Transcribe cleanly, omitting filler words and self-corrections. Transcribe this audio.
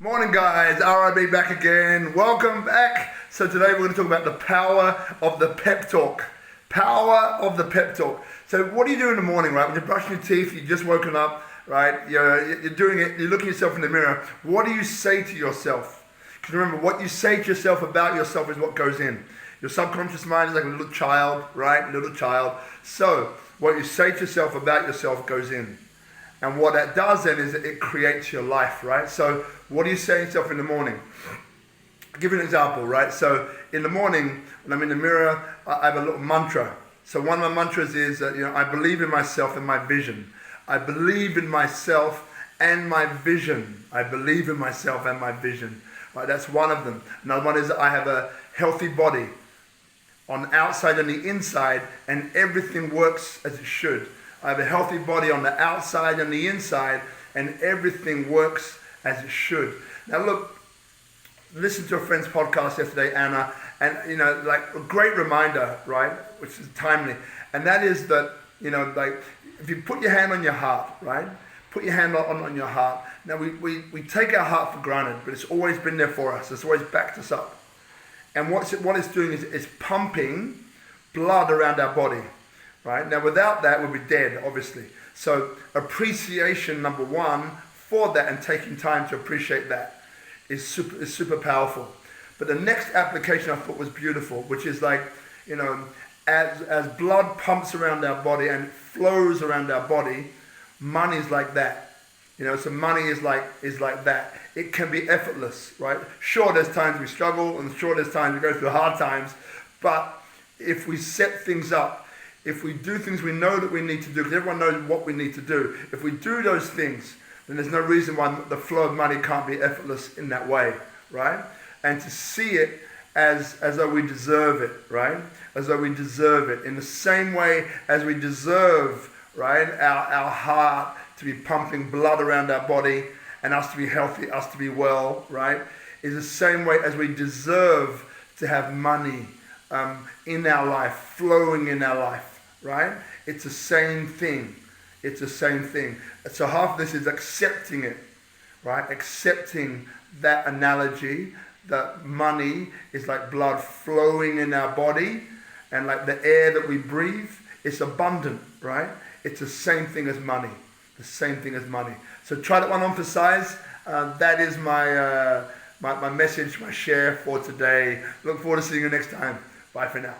Morning guys, RIB back again. Welcome back. So today we're going to talk about the power of the pep talk. Power of the pep talk. So what do you do in the morning, right? When you're brushing your teeth, you've just woken up, right? You're doing it, you're looking at yourself in the mirror. What do you say to yourself? Because remember, what you say to yourself about yourself is what goes in. Your subconscious mind is like a little child, right? Little child. So what you say to yourself about yourself goes in. And what that does then is it creates your life, right? So what do you say to yourself in the morning? I'll give you an example, right? So in the morning, when I'm in the mirror, I have a little mantra. So one of my mantras is, I believe in myself and my vision. I believe in myself and my vision. I believe in myself and my vision. Right, that's one of them. Another one is I have a healthy body on the outside and the inside, and everything works as it should. I have a healthy body on the outside and the inside, and everything works as it should. Now look, listen to a friend's podcast yesterday, Anna, and like a great reminder, right, which is timely, and that is that, like if you put your hand on your heart, right, put your hand on your heart. Now we take our heart for granted, but it's always been there for us. It's always backed us up. And what it's doing is it's pumping blood around our body. Right? Now without that we'll be dead, obviously. So appreciation, number one, for that, and taking time to appreciate that is super powerful. But the next application I thought was beautiful, which is like, as blood pumps around our body and flows around our body, money's like that. So money is like that. It can be effortless, right? Sure, there's times we struggle, and sure, there's times we go through hard times, but if we set things up, if we do things we know that we need to do, because everyone knows what we need to do, if we do those things, then there's no reason why the flow of money can't be effortless in that way, right? And to see it as though we deserve it, right? As though we deserve it. In the same way as we deserve, right, our heart to be pumping blood around our body, and us to be healthy, us to be well, right? Is the same way as we deserve to have money in our life, flowing in our life, right? It's the same thing. It's the same thing. So half of this is accepting it, right? Accepting that analogy that money is like blood flowing in our body, and like the air that we breathe, it's abundant, right? It's the same thing as money. The same thing as money. So try that one on for size. That is my message, my share for today. Look forward to seeing you next time. Bye for now.